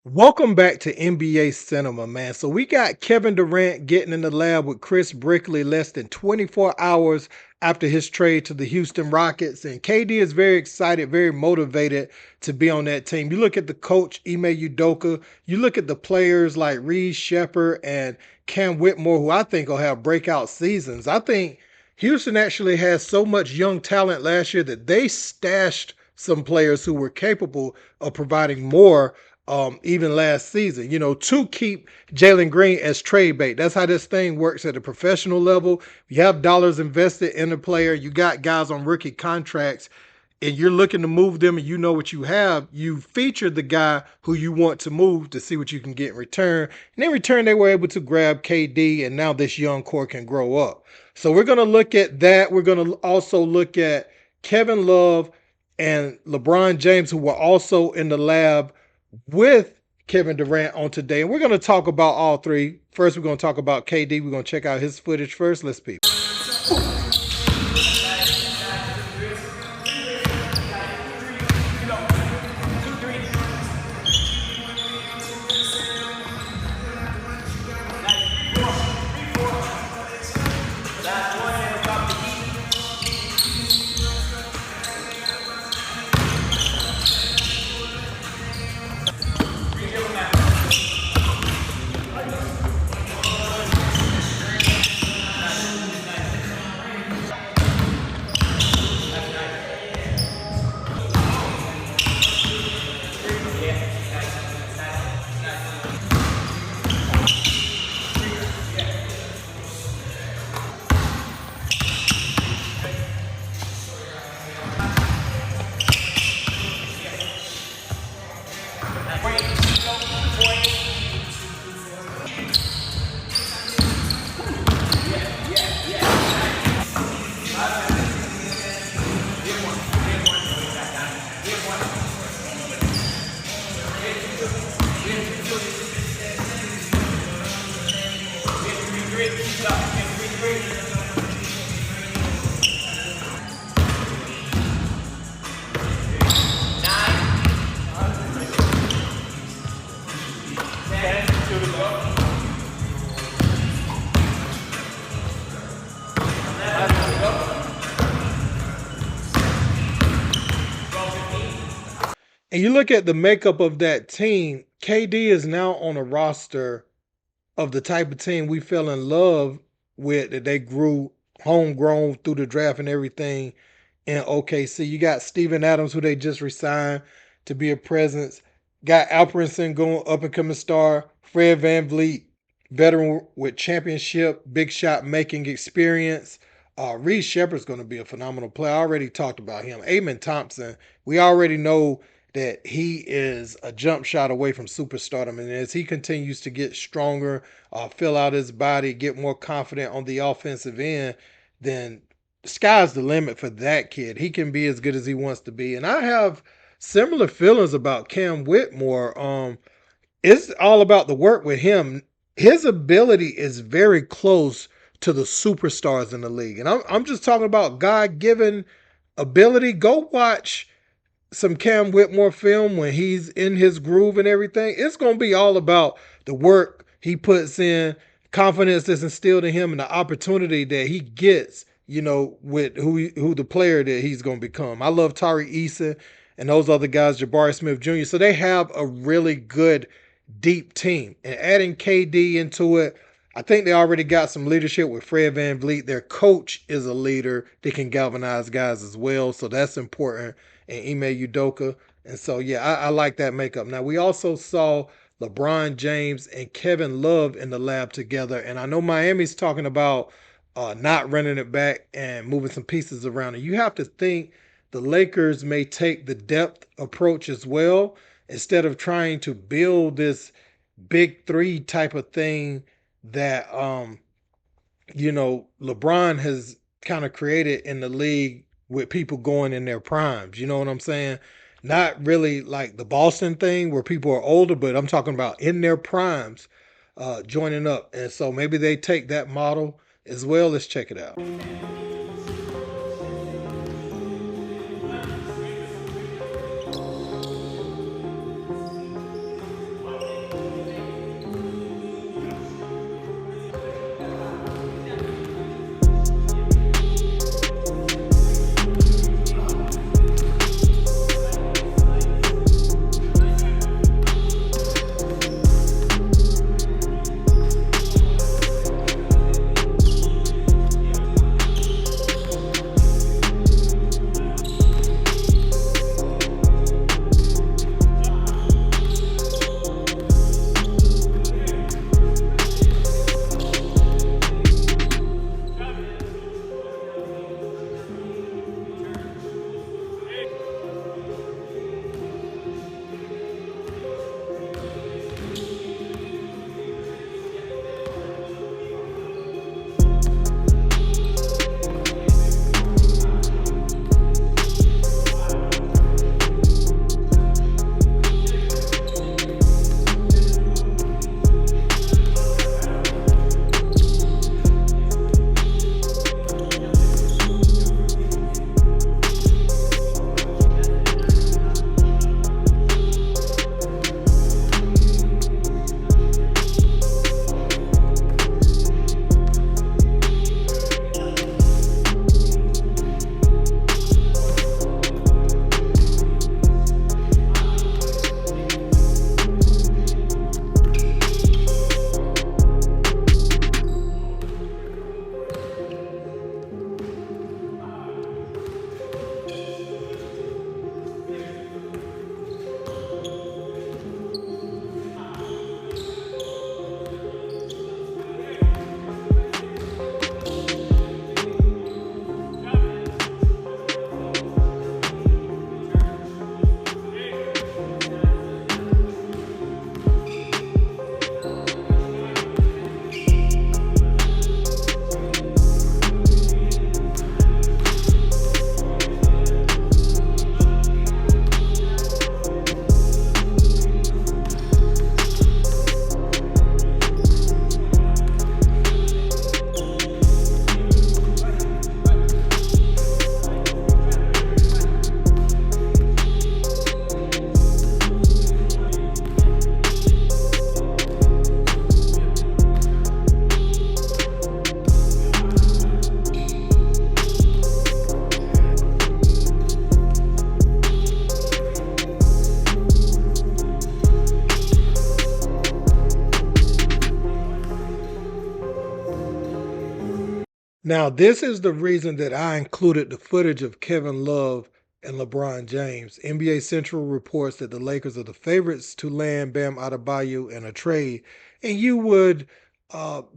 Welcome back to NBA Cinema, man. So we got Kevin Durant getting in the lab with Chris Brickley less than 24 hours after his trade to the Houston Rockets. And KD is very excited, very motivated to be on that team. You look at the coach, Ime Udoka. You look at the players like Reed Shepherd and Cam Whitmore, who I think will have breakout seasons. I think Houston actually has so much young talent last year that they stashed some players who were capable of providing more even last season, to keep Jalen Green as trade bait. That's how this thing works at a professional level. You have dollars invested in a player, you got guys on rookie contracts, and you're looking to move them and you know what you have. You featured the guy who you want to move to see what you can get in return. And in return, they were able to grab KD, and now this young core can grow up. So we're going to look at that. We're going to also look at Kevin Love and LeBron James, who were also in the lab with Kevin Durant on today. And we're going to talk about all three. First, we're going to talk about KD. We're going to check out his footage first. Let's peep. And you look at the makeup of that team, KD is now on a roster of the type of team we fell in love with, that they grew homegrown through the draft and everything in OKC. You got Steven Adams, who they just resigned to be a presence. Got Alperinson going, up and coming star. Fred VanVleet, veteran with championship, big shot making experience. Reed Shepherd's going to be a phenomenal player. I already talked about him. Amen Thompson, we already know that he is a jump shot away from superstardom. And as he continues to get stronger, fill out his body, get more confident on the offensive end, then the sky's the limit for that kid. He can be as good as he wants to be. And I have similar feelings about Cam Whitmore. It's all about the work with him. His ability is very close to the superstars in the league. And I'm just talking about God given ability. Go watch some Cam Whitmore film when he's in his groove and everything. It's going to be all about the work he puts in, confidence that's instilled in him, and the opportunity that he gets, with who the player that he's going to become. I love Tari Eason and those other guys, Jabari Smith Jr. So they have a really good, deep team. And adding KD into it, I think they already got some leadership with Fred VanVleet. Their coach is a leader that can galvanize guys as well. So that's important. And Ime Udoka. And so, yeah, I like that makeup. Now, we also saw LeBron James and Kevin Love in the lab together. And I know Miami's talking about not running it back and moving some pieces around. And you have to think the Lakers may take the depth approach as well, instead of trying to build this big three type of thing that LeBron has kind of created in the league with people going in their primes. You know what I'm saying? Not really like the Boston thing where people are older, but I'm talking about in their primes joining up. And so maybe they take that model as well. Let's check it out. Now, this is the reason that I included the footage of Kevin Love and LeBron James. NBA Central reports that the Lakers are the favorites to land Bam Adebayo in a trade, and you would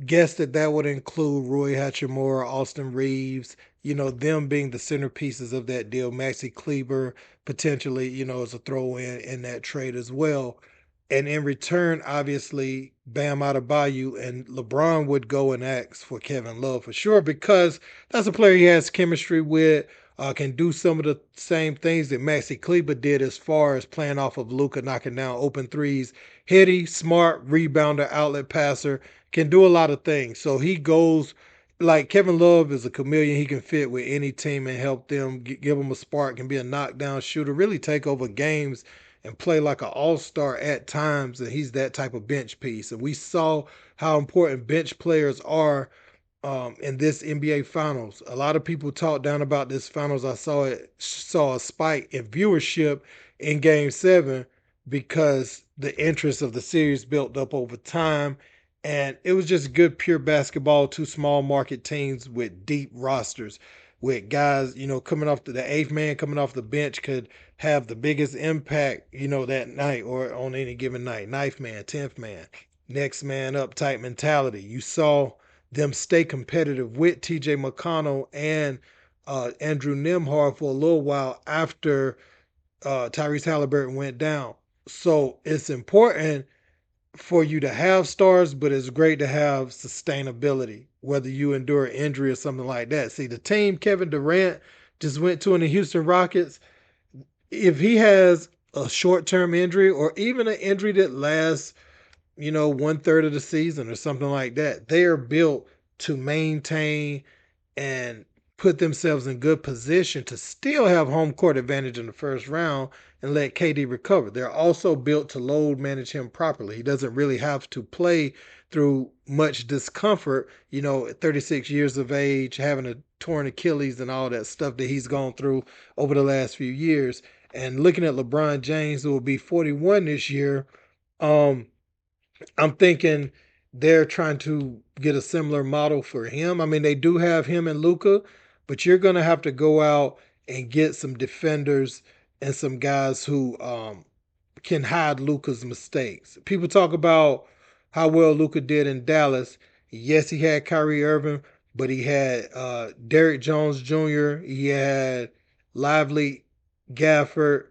guess that that would include Rui Hachimura, Austin Reeves, them being the centerpieces of that deal. Maxi Kleber potentially, as a throw in that trade as well. And in return, obviously, Bam Adebayo and LeBron would go and ask for Kevin Love for sure because that's a player he has chemistry with, can do some of the same things that Maxi Kleber did as far as playing off of Luka, knocking down open threes. Heady, smart, rebounder, outlet passer, can do a lot of things. So he goes like Kevin Love is a chameleon. He can fit with any team and help them, give them a spark, can be a knockdown shooter, really take over games and play like an all-star at times, and he's that type of bench piece. And we saw how important bench players are in this NBA Finals. A lot of people talk down about this Finals. I saw a spike in viewership in Game 7 because the interest of the series built up over time. And it was just good, pure basketball. Two small market teams with deep rosters, with guys, coming off the eighth man coming off the bench could have the biggest impact, that night or on any given night. Ninth man, 10th man, next man up type mentality. You saw them stay competitive with TJ McConnell and Andrew Nembhard for a little while after Tyrese Halliburton went down. So it's important for you to have stars, but it's great to have sustainability, whether you endure injury or something like that. See, the team Kevin Durant just went to in the Houston Rockets, if he has a short term injury or even an injury that lasts, one third of the season or something like that, they are built to maintain and put themselves in good position to still have home court advantage in the first round and let KD recover. They're also built to load manage him properly. He doesn't really have to play through much discomfort, at 36 years of age, having a torn Achilles and all that stuff that he's gone through over the last few years. And looking at LeBron James, who will be 41 this year, um, I'm thinking they're trying to get a similar model for him. I mean, they do have him and Luca, but you're going to have to go out and get some defenders and some guys who can hide Luca's mistakes. People talk about how well Luca did in Dallas. Yes, he had Kyrie Irving, but he had Derrick Jones Jr., he had Lively Gafford,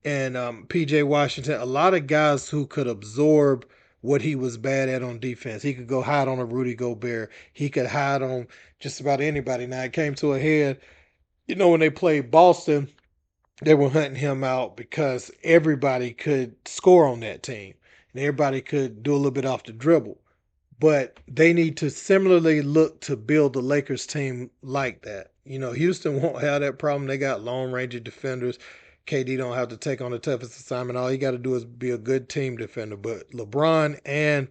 and PJ Washington, a lot of guys who could absorb what he was bad at on defense. He could go hide on a Rudy Gobert. He could hide on just about anybody. Now it came to a head, when they played Boston, they were hunting him out because everybody could score on that team and everybody could do a little bit off the dribble. But they need to similarly look to build the Lakers team like that. Houston won't have that problem. They got long range defenders. KD don't have to take on the toughest assignment. All you got to do is be a good team defender. But LeBron and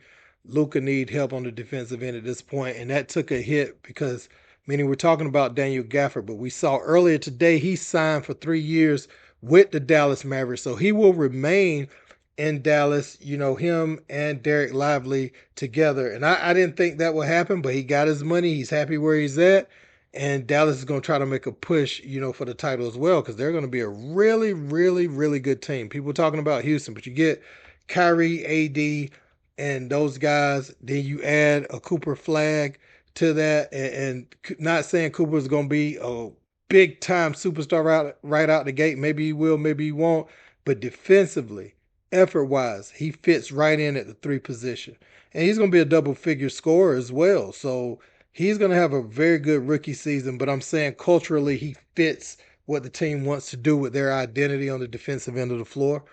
Luka need help on the defensive end at this point, and that took a hit because, meaning we're talking about Daniel Gafford, but we saw earlier today he signed for 3 years with the Dallas Mavericks, so he will remain in Dallas. Him and Derek Lively together, and I didn't think that would happen, but he got his money. He's happy where he's at. And Dallas is going to try to make a push, for the title as well, because they're going to be a really, really, really good team. People talking about Houston, but you get Kyrie, AD, and those guys. Then you add a Cooper Flag to that, and not saying Cooper is going to be a big time superstar right out the gate. Maybe he will, maybe he won't. But defensively, effort wise, he fits right in at the three position, and he's going to be a double figure scorer as well. So he's going to have a very good rookie season, but I'm saying culturally he fits what the team wants to do with their identity on the defensive end of the floor.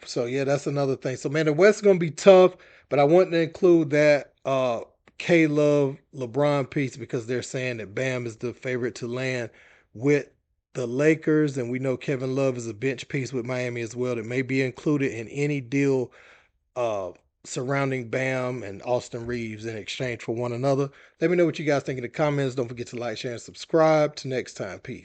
So yeah, that's another thing. So man, the West is gonna be tough, but I want to include that K Love LeBron piece because they're saying that Bam is the favorite to land with the Lakers, and we know Kevin Love is a bench piece with Miami as well that may be included in any deal uh surrounding Bam and Austin Reeves in exchange for one another. Let me know what you guys think in the comments. Don't forget to like, share, and subscribe. Till next time, peace.